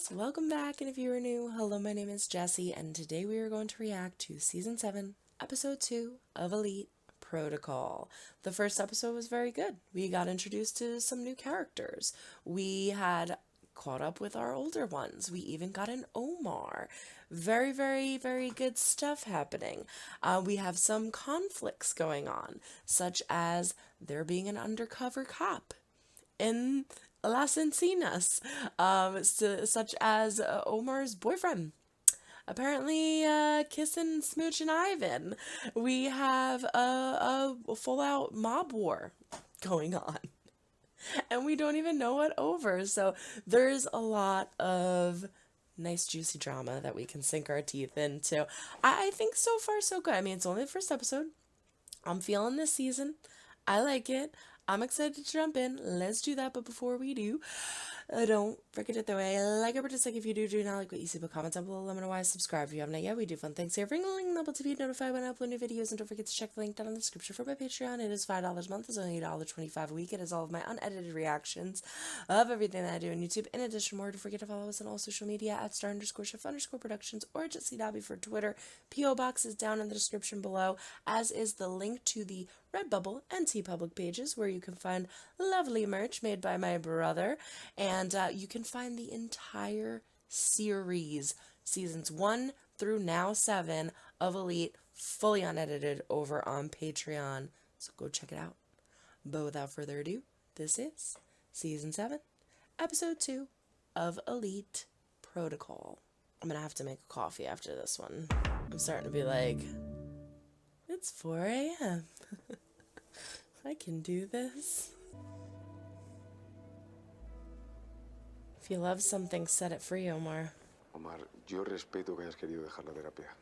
guys, welcome back, and if you are new, hello, my name is Jessie, and today we are going to react to Season 7, Episode 2 of Elite Protocol. The first episode was very good. We got introduced to some new characters. We had caught up with our older ones. We even got an Omar. Very, very, very good stuff happening. We have some conflicts going on, such as there being an undercover cop in Las Encinas, such as Omar's boyfriend apparently kissing, smooching Ivan. We have a full-out mob war going on, and we don't even know it over. So there's a lot of nice juicy drama that we can sink our teeth into. I think so far so good. I mean, it's only the first episode. I'm feeling this season. I like it. I'm excited to jump in. Let's do that. But before we do, don't forget to throw a like or dislike if you do not like what you see. But comment down below. Let me know why. Subscribe if you haven't yet. We do fun things here. Ring the link in the bell to be notified when I upload new videos. And don't forget to check the link down in the description for my Patreon. It is $5 a month. It's only $1.25 a week. It is all of my unedited reactions of everything that I do on YouTube. In addition, more, don't forget to follow us on all social media at @star_chef_productions or Jessie Dobbie for Twitter. P.O. Box is down in the description below, as is the link to the Redbubble and TeePublic pages, where you can find lovely merch made by my brother, and you can find the entire series, seasons 1 through now 7 of Elite, fully unedited over on Patreon, so go check it out. But without further ado, this is season 7, episode 2 of Elite Protocol. I'm gonna have to make a coffee after this one. I'm starting to be like, it's 4 a.m. I can do this. If you love something, set it free, Omar. Omar, yo respeto que hayas querido dejar la terapia.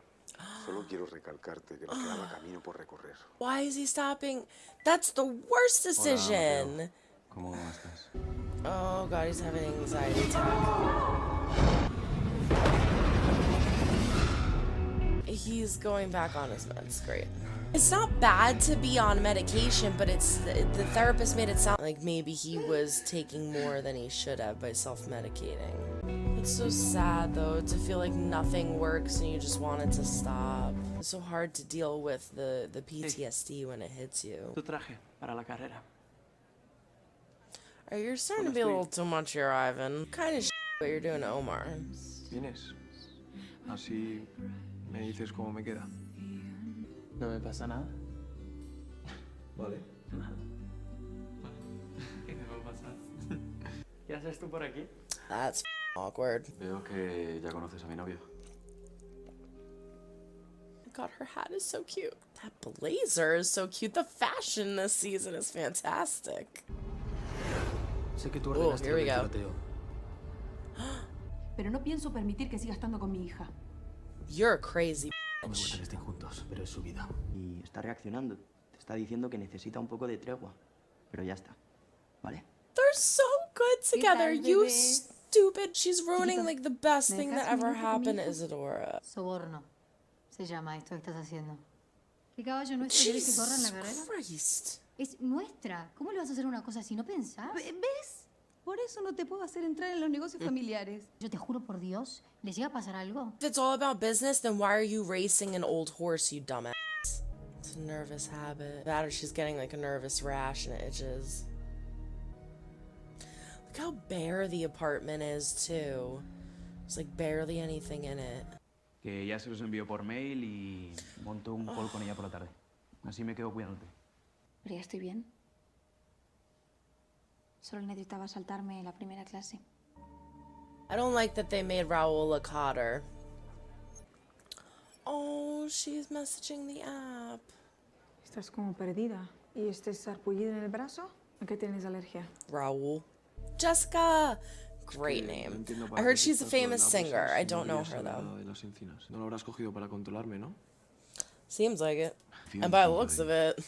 Solo quiero recalcarte que nos quedaba camino por recorrer. Why is he stopping? That's the worst decision. ¿Cómo estás? Oh god, he's having an anxiety attack. He's going back on his meds. Great. It's not bad to be on medication, but the therapist made it sound like maybe he was taking more than he should have by self-medicating. It's so sad though to feel like nothing works and you just want it to stop. It's so hard to deal with the PTSD when it hits you. Tu traje para la carrera. Alright, you're starting to be a little too much here, Ivan. Kind of what you're doing to Omar. ¿Vienes? Así me dices cómo me queda. No me pasa nada. Vale. Nada. ¿Qué me va a pasar? ¿Qué haces tú por aquí? That's awkward. Veo que ya conoces a mi novio. God, her hat is so cute. That blazer is so cute. The fashion this season is fantastic. Sé que tú Oh, ordenaste here we el go. tiroteo. Pero no pienso permitir que siga estando con mi hija. You're a crazy No me gusta bitch. que estén juntos, pero es su vida. Y está reaccionando. Te está diciendo que necesita un poco de tregua. Pero ya está. ¿Vale? They're so good together. tal, You bebé? stupid. She's ruining Chiquito, like the best ¿me thing dejas that un ever minuto con mi happened to hija? Isadora. Soborno. Se llama esto que estás haciendo. ¿Qué caballo nuestro quieres que corra en la Jesus carrera? Christ. Es nuestra. ¿Cómo le vas a hacer una cosa si no pensás? ¿Ves? Por eso no te puedo hacer entrar en los negocios familiares. Yo te juro por Dios, ¿le llega a pasar algo? If it's all about business, then why are you racing an old horse, you dumbass? It's a nervous habit. That or she's getting like a nervous rash and it itches. Look how bare the apartment is, too. There's like barely anything in it. Que ya se los envío por mail y monto un call con ella por la tarde. Así me quedo cuidándote. Pero ya estoy bien. Solo necesitaba saltarme la primera clase. I don't like that they made Raul a cotter. Oh, she's messaging the app. Estás como perdida. ¿Y este sarpullido en el brazo? ¿A qué tienes alergia? Raul. Jessica! Great name. I heard she's a famous singer. I don't know her though. No lo habrás cogido para controlarme, ¿no? Seems like it. And by the looks of it.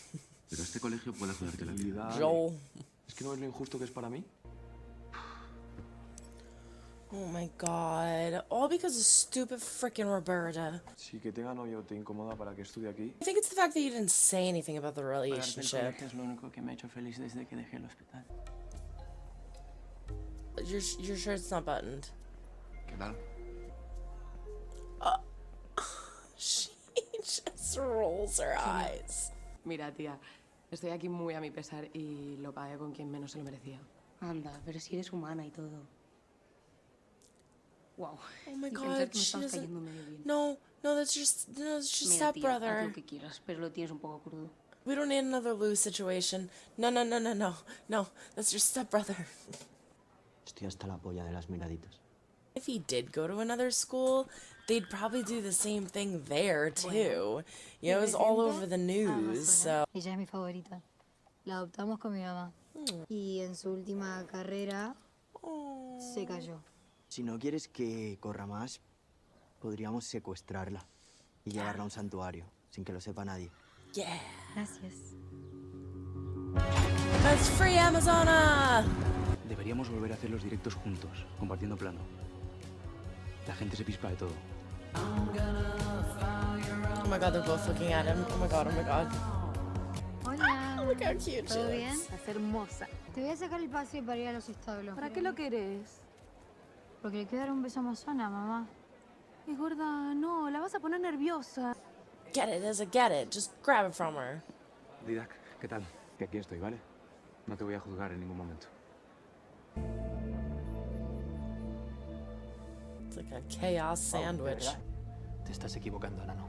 Pero este colegio puede hacerte la vida. Joel. ¿Es que no ves lo injusto que es para mí? Oh my god. All because of stupid freaking Roberta. Si que tenga novio te incomoda para que estudie aquí. I think it's the fact that you didn't say anything about the Pagarte el relationship. colegio es lo único que me ha hecho feliz desde que dejé el hospital. Your shirt's not buttoned. ¿Qué tal? She just rolls her eyes. Mira, tía, estoy aquí muy a mi pesar y lo pagué con quien menos se lo merecía. Anda, pero si eres humana y todo. Wow. Oh my Y pensar god, que me she estamos doesn't. cayendo medio bien. No, that's just Mira, tía, haz stepbrother. lo que quieras, pero lo tienes un poco crudo. We don't need another Lou situation. No, that's your stepbrother. Estoy hasta la polla de las miraditas. If he did go to another school, they'd probably do the same thing there too. You know, it was all over the news, so. Ella es mi favorita. La adoptamos con mi mamá. Y en su última carrera se cayó. Si no quieres que corra más, podríamos secuestrarla y llevarla a un santuario, sin que lo sepa nadie. Yeah. Gracias. That's free Amazona! Deberíamos volver a hacer los directos juntos, compartiendo plano. La gente se pispa de todo. Oh my god, they're both looking at him. Oh my god. Hola. Look how cute she ¿Todo bien? is. Estás hermosa. Te voy a sacar el pase para ir a los establos. ¿Para qué lo querés? Porque le quiero dar un beso a Amazona, mamá. Es gorda, no, la vas a poner nerviosa. Get it, Issa, get it. Just grab it from her. Didac, ¿qué tal? Que aquí estoy, ¿vale? No te voy a juzgar en ningún momento. It's like a chaos sandwich. Te estás equivocando, Nano.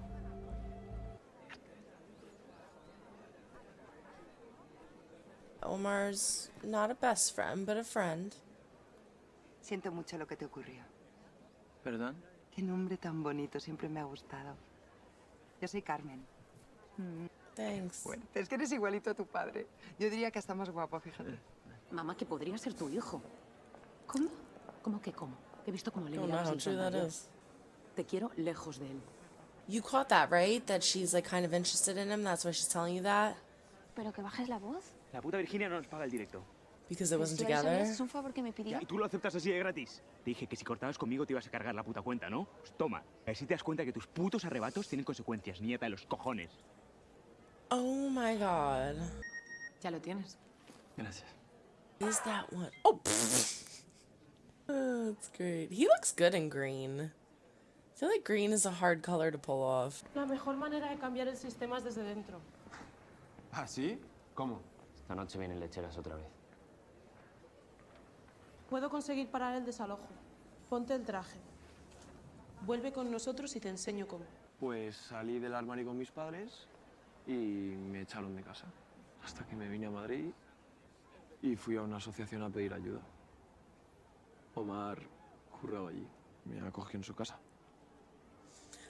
Omar's not a best friend, but a friend. Siento mucho lo que te ocurrió. ¿Perdón? Qué nombre tan bonito, siempre me ha gustado. Yo soy Carmen. Thanks. Bueno, es que eres igualito a tu padre. Yo diría que hasta más guapo, fíjate. Mamá, que podría ser tu hijo. ¿Cómo? ¿Cómo que cómo? He visto cómo le I don't know mirabas how el true that chantaje. is. Te quiero lejos de él. You caught that, right? That she's like kind of interested in him. That's why she's telling you that? Pero que bajes la voz. La puta Virginia no nos paga el directo. Because it wasn't Si lo together? sabías, es un favor que me pidió. ¿Y tú lo aceptas así de gratis? Te dije que si cortabas conmigo te ibas a cargar la puta cuenta, ¿no? Pues toma. A ver si te das cuenta que tus putos arrebatos tienen consecuencias, nieta de los cojones. Oh my god. Ya lo tienes. Gracias. Is that one? Oh, oh, that's great. He looks good in green. I feel like green is a hard color to pull off. La mejor manera de cambiar el sistema es desde dentro. ¿Ah, sí? ¿Cómo? Esta noche vienen lecheras otra vez. Puedo conseguir parar el desalojo. Ponte el traje. Vuelve con nosotros y te enseño cómo. Pues salí del armario con mis padres y me echaron de casa. Hasta que me vine a Madrid y fui a una asociación a pedir ayuda. Omar curraba allí. Me acogió en su casa.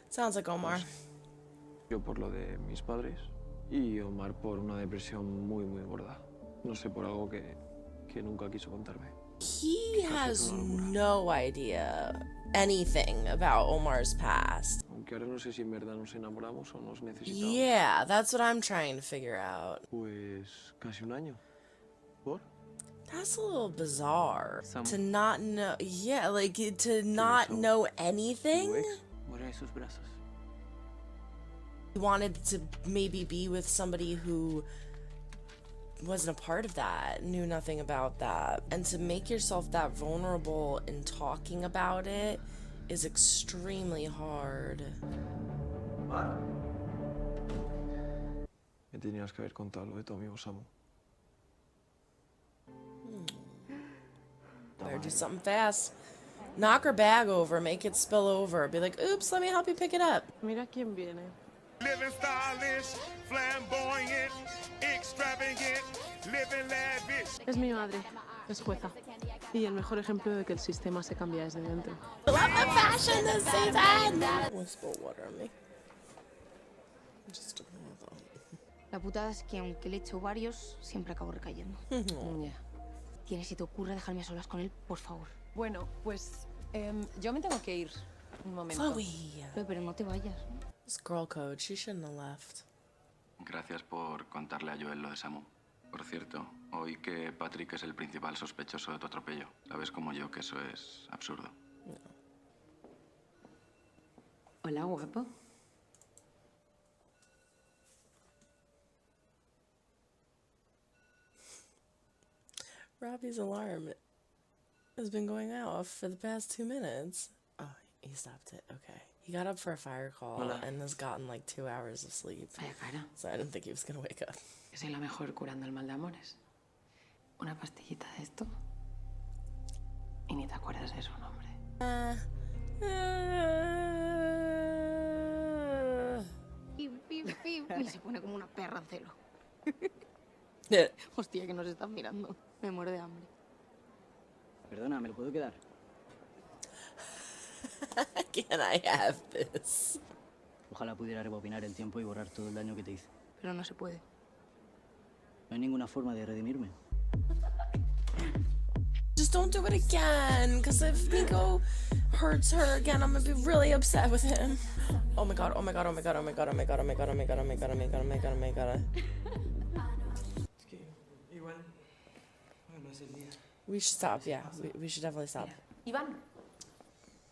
Sounds like Omar. Yo por lo de mis padres y Omar por una depresión muy, muy gorda. No sé, por algo que nunca quiso contarme. He has no idea anything about Omar's past. Aunque ahora no sé si en verdad nos enamoramos o nos necesitamos. Yeah, that's what I'm trying to figure out. Pues casi un año. ¿Por? That's a little bizarre. To not know, yeah, like to not know anything. Muere de sus brazos. He wanted to maybe be with somebody who wasn't a part of that, knew nothing about that. And to make yourself that vulnerable in talking about it is extremely hard. Me tenías que haber contado lo de tu amigo Samu. Better do something fast. Knock her bag over, make it spill over. Be like, oops, let me help you pick it up. Mira quién viene. Living stylish, flamboyant, extravagant, living lavish. Es mi madre. Es jueza. Y el mejor ejemplo de que el sistema se cambia desde dentro. Love the fashion this season! Whisper water me. Just La putada es que aunque le echo varios, siempre acabo recayendo. Tienes, si te ocurre dejarme a solas con él, por favor. Bueno, pues yo me tengo que ir un momento. Chloe. Pero no te vayas. It's girl code. She shouldn't have left. Gracias por contarle a Joel lo de Samu. Por cierto, oí que Patrick es el principal sospechoso de tu atropello. Sabes como yo que eso es absurdo. Hola, guapo. Robbie's alarm has been going off for the past 2 minutes. He stopped it. Okay. He got up for a fire call Hola. and has gotten like 2 hours of sleep. Vaya cara. So I didn't think he was gonna wake up. Que soy la mejor curando el mal de amores. Una pastillita de esto y ni te acuerdas de su nombre. Pim, pim, pim. Y se pone como una perra en celo. Hostia, que nos están mirando. Me muero de hambre. Perdona, ¿me lo puedo quedar? Can I have this? Ojalá pudiera rebobinar el tiempo y borrar todo el daño que te hice. Pero no se puede. No hay ninguna forma de redimirme. Just don't do it again, because if Nico hurts her again, I'm gonna be really upset with him. Oh my god, oh my god, oh my god, oh my god, oh my god, oh my god, oh my god, oh my god, oh my god, oh my god, oh my god. Es que igual no es el día. We should stop, yeah. We should definitely stop. Iván,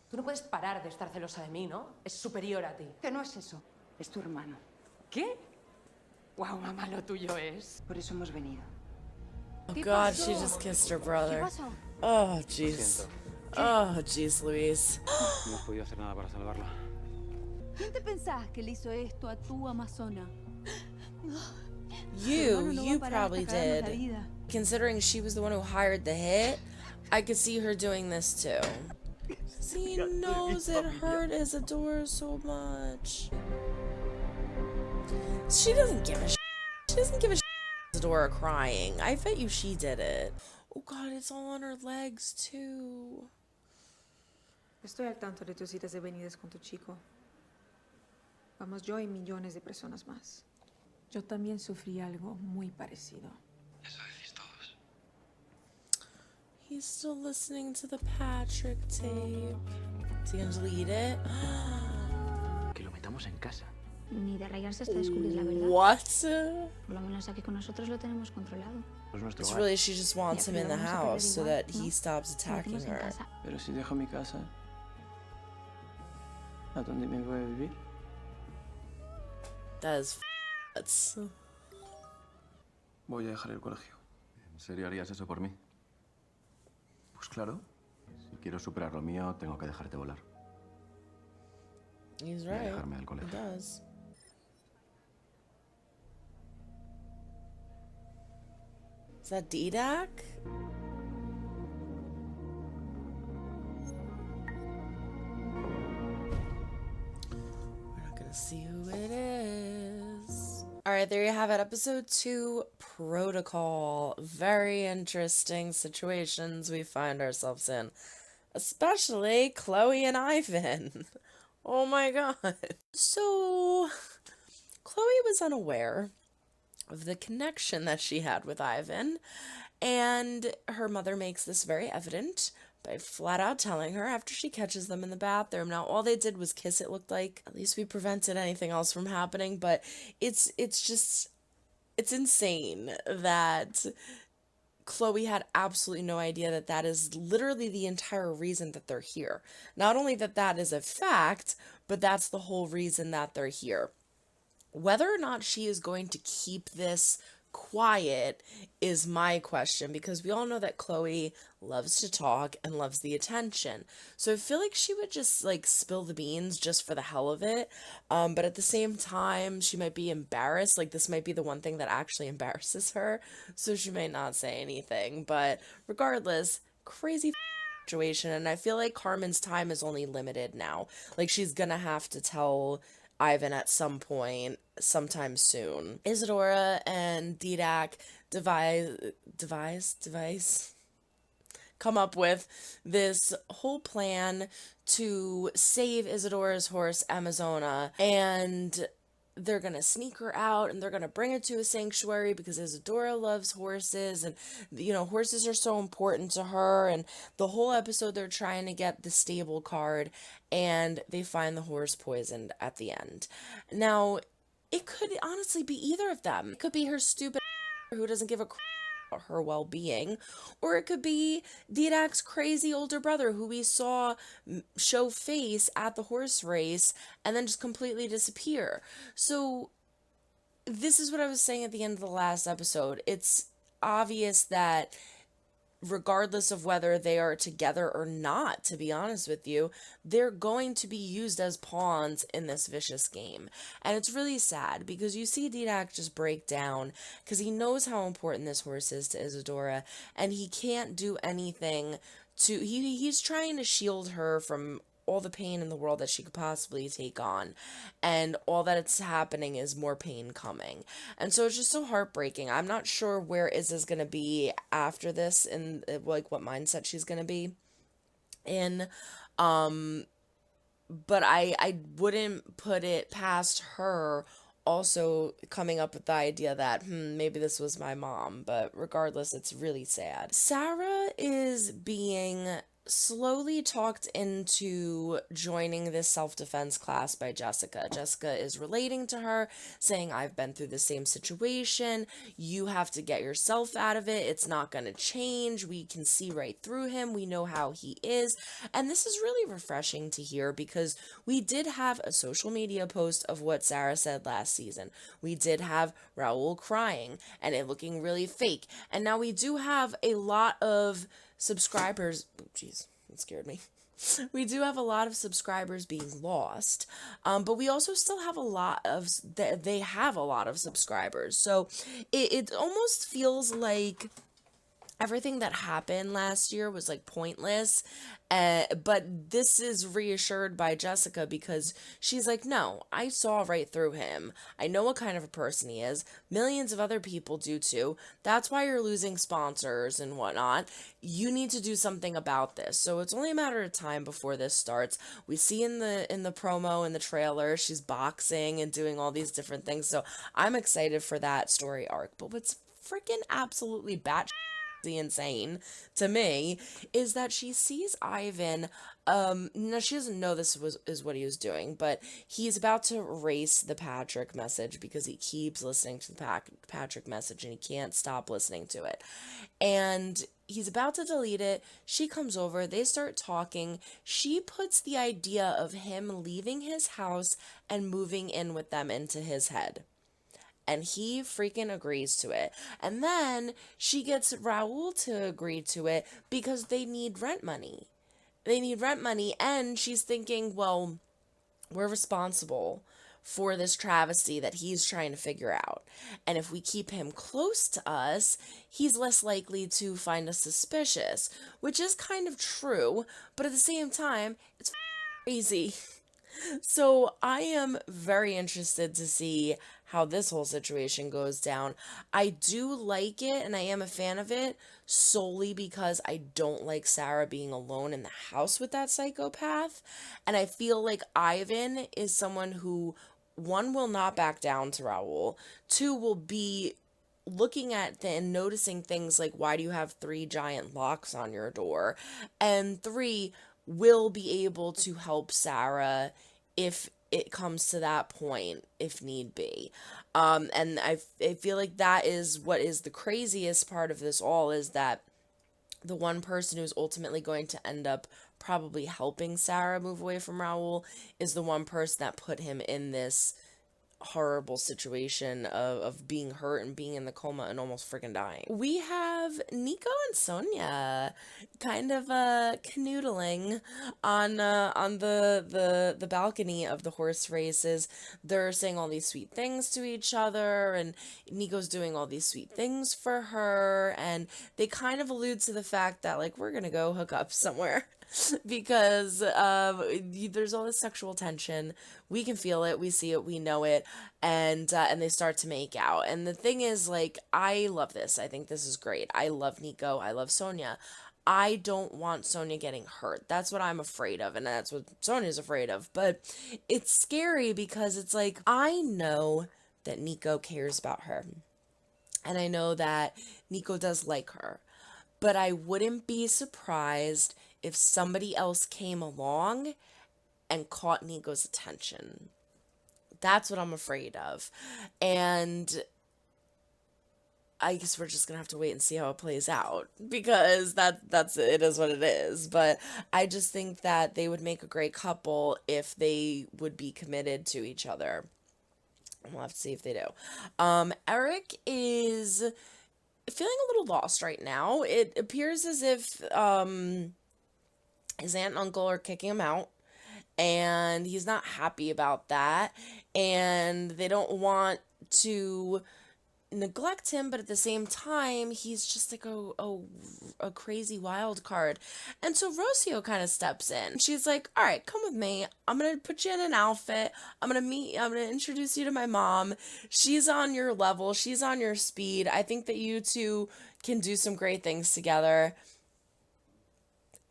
tú no puedes parar de estar celosa de mí, ¿no? Es superior a ti. Que no es eso. Es tu hermano. ¿Qué? Guau, mamá, lo tuyo es. Por eso hemos venido. Oh god, she just kissed her brother. Oh, jeez. Oh, jeez, Louise. No hemos podido hacer nada para salvarla. ¿Quién te pensás que le hizo esto a tu amazona? You probably did. Considering she was the one who hired the hit, I could see her doing this too. He knows it hurt Isadora so much. She doesn't give a shit. She doesn't give a shit. Isadora crying. I bet you she did it. Oh god, it's all on her legs too. Estoy al tanto de tus citas de venidas con tu chico. Vamos yo y millones de personas más. Yo también sufrí algo muy parecido. Eso decís todos. He's still listening to the Patrick tape. Is he gonna delete it? Que lo metamos en casa. Ni de rayarse hasta descubrir la verdad. What? Por lo menos aquí con nosotros lo tenemos controlado. It's really she just wants him in the house so that he stops attacking her. Pero si dejo mi casa, ¿a dónde me voy a vivir? That is nuts. Voy a dejar el colegio. ¿En serio harías eso por mí? Pues claro. Si quiero superar lo mío, tengo que dejarte volar. He's Y right. alejarme del He colegio. does. Is that Didac? We're not gonna see who it is. Alright, there you have it. Episode 2, Protocol. Very interesting situations we find ourselves in. Especially Chloe and Ivan. Oh my god. So, Chloe was unaware of the connection that she had with Ivan, and her mother makes this very evident by flat out telling her after she catches them in the bathroom. Now, all they did was kiss, it looked like. At least we prevented anything else from happening, but it's insane that Chloe had absolutely no idea that that is literally the entire reason that they're here. Not only that that is a fact, but that's the whole reason that they're here. Whether or not she is going to keep this quiet is my question, because we all know that Chloe loves to talk and loves the attention. So I feel like she would just like spill the beans just for the hell of it. But at the same time, she might be embarrassed. Like this might be the one thing that actually embarrasses her. So she might not say anything. But regardless, crazy situation. And I feel like Carmen's time is only limited now. Like she's gonna have to tell Ivan at some point, sometime soon. Isadora and Didac come up with this whole plan to save Isadora's horse, Amazona, and they're gonna sneak her out and they're gonna bring her to a sanctuary because Isadora loves horses, and you know, horses are so important to her. And the whole episode they're trying to get the stable card, and they find the horse poisoned at the end. Now it could honestly be either of them. It could be her stupid who doesn't give a crap about her well-being, or it could be Didac's crazy older brother who we saw show face at the horse race and then just completely disappear. So this is what I was saying at the end of the last episode. It's obvious that regardless of whether they are together or not, to be honest with you, they're going to be used as pawns in this vicious game. And it's really sad because you see Didac just break down because he knows how important this horse is to Isadora, and he can't do anything to he's trying to shield her from all the pain in the world that she could possibly take on, and all that it's happening is more pain coming. And so it's just so heartbreaking. I'm not sure where Izza's gonna be after this and like what mindset she's gonna be in, but I wouldn't put it past her also coming up with the idea that maybe this was my mom. But regardless, it's really sad. Sarah is being slowly talked into joining this self-defense class by Jessica. Jessica is relating to her, saying, I've been through the same situation. You have to get yourself out of it. It's not going to change. We can see right through him. We know how he is. And this is really refreshing to hear because we did have a social media post of what Sarah said last season. We did have Raoul crying and it looking really fake. And now we do have a lot of subscribers. Oh, jeez, that scared me. We do have a lot of subscribers being lost, but we also still have a lot of they have a lot of subscribers. So it almost feels like everything that happened last year was like pointless. But this is reassured by Jessica because she's like, no, I saw right through him. I know what kind of a person he is. Millions of other people do too. That's why you're losing sponsors and whatnot. You need to do something about this. So it's only a matter of time before this starts. We see in the promo, in the trailer, she's boxing and doing all these different things. So I'm excited for that story arc. But what's freaking absolutely batshit insane to me is that she sees Ivan. No, she doesn't know this is what he was doing, but he's about to erase the Patrick message because he keeps listening to the Patrick message and he can't stop listening to it. And he's about to delete it. She comes over, they start talking. She puts the idea of him leaving his house and moving in with them into his head. And he freaking agrees to it. And then she gets Raoul to agree to it because they need rent money. They need rent money, and she's thinking, well, we're responsible for this travesty that he's trying to figure out. And if we keep him close to us, he's less likely to find us suspicious, which is kind of true, but at the same time, it's crazy. So I am very interested to see how this whole situation goes down. I do like it and I am a fan of it solely because I don't like Sarah being alone in the house with that psychopath. And I feel like Ivan is someone who, one, will not back down to Raoul, two, will be looking at and noticing things like, why do you have 3 giant locks on your door? And 3, will be able to help Sarah if it comes to that point, if need be. And I feel like that is what is the craziest part of this all, is that the one person who's ultimately going to end up probably helping Sarah move away from Raoul is the one person that put him in this horrible situation of being hurt and being in the coma and almost freaking dying. We have Nico and Sonia kind of canoodling on the balcony of the horse races. They're saying all these sweet things to each other, and Nico's doing all these sweet things for her, and they kind of allude to the fact that, like, we're gonna go hook up somewhere. Because there's all this sexual tension. We can feel it, we see it, we know it, and they start to make out. And the thing is, like, I love this. I think this is great. I love Nico. I love Sonia. I don't want Sonia getting hurt. That's what I'm afraid of, and that's what Sonia's afraid of. But it's scary because it's like, I know that Nico cares about her, and I know that Nico does like her, but I wouldn't be surprised if somebody else came along and caught Nico's attention. That's what I'm afraid of. And I guess we're just gonna have to wait and see how it plays out, because that's it is what it is. But I just think that they would make a great couple if they would be committed to each other. We'll have to see if they do. Eric is feeling a little lost right now. It appears as if his aunt and uncle are kicking him out, and he's not happy about that, and they don't want to neglect him, but at the same time he's just like a crazy wild card. And so Rocio kind of steps in. She's like, all right, come with me, I'm gonna put you in an outfit, I'm gonna introduce you to my mom. She's on your level, she's on your speed. I think that you two can do some great things together.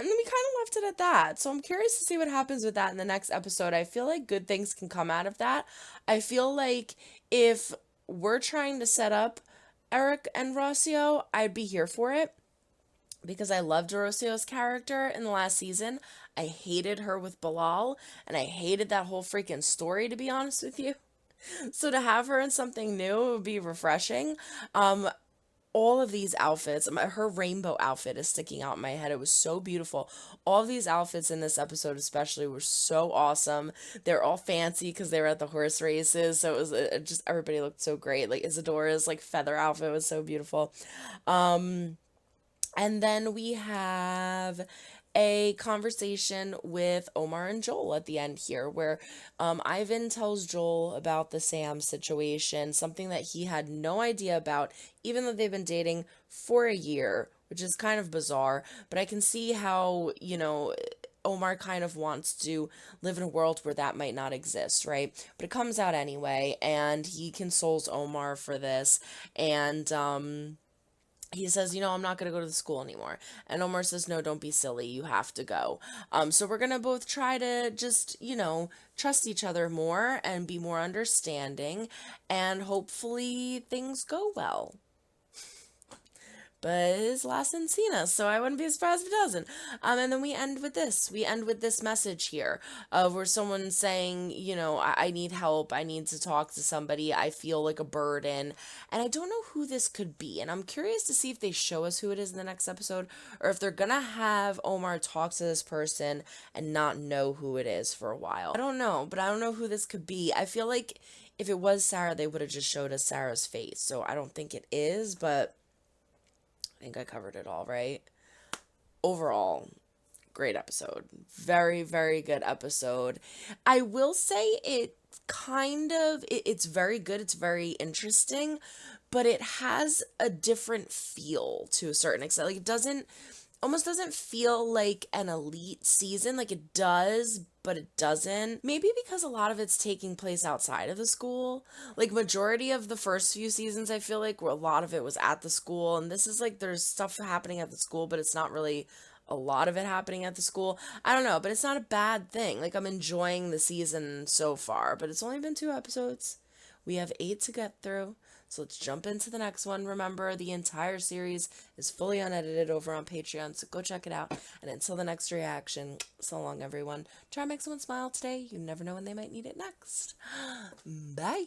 And then we kind of left it at that. So I'm curious to see what happens with that in the next episode. I feel like good things can come out of that. I feel like if we're trying to set up Eric and Rocio, I'd be here for it, because I loved Rocio's character in the last season. I hated her with Bilal, and I hated that whole freaking story, to be honest with you. So to have her in something new would be refreshing. All of these outfits, her rainbow outfit is sticking out in my head. It was so beautiful. All of these outfits in this episode especially were so awesome. They're all fancy because they were at the horse races, so it was just, everybody looked so great. Like Isadora's like feather outfit was so beautiful. And then we have a conversation with Omar and Joel at the end here, where Ivan tells Joel about the Sam situation, something that he had no idea about, even though they've been dating for a year, which is kind of bizarre. But I can see how, Omar kind of wants to live in a world where that might not exist, right? But it comes out anyway, and he consoles Omar for this, and he says, I'm not going to go to the school anymore. And Omar says, no, don't be silly. You have to go. So we're going to both try to just, trust each other more and be more understanding. And hopefully things go well. But it's last in Cena, so I wouldn't be surprised if it doesn't. And then we end with this. We end with this message here of where someone's saying, I need help. I need to talk to somebody. I feel like a burden. And I don't know who this could be. And I'm curious to see if they show us who it is in the next episode, or if they're going to have Omar talk to this person and not know who it is for a while. I don't know, but I don't know who this could be. I feel like if it was Sarah, they would have just showed us Sarah's face. So I don't think it is, but I think I covered it all, right? Overall, great episode. Very, very good episode. I will say it's very good. It's very interesting, but it has a different feel to a certain extent. Like, it almost doesn't feel like an Elite season. Like, it does, but it doesn't. Maybe because a lot of it's taking place outside of the school. Like, majority of the first few seasons, I feel like, where a lot of it was at the school, and this is like, there's stuff happening at the school, but it's not really a lot of it happening at the school. I don't know, but it's not a bad thing. Like, I'm enjoying the season so far, but it's only been 2 episodes. We have 8 to get through. So let's jump into the next one. Remember, the entire series is fully unedited over on Patreon, so go check it out. And until the next reaction, so long, everyone. Try and make someone smile today. You never know when they might need it next. Bye.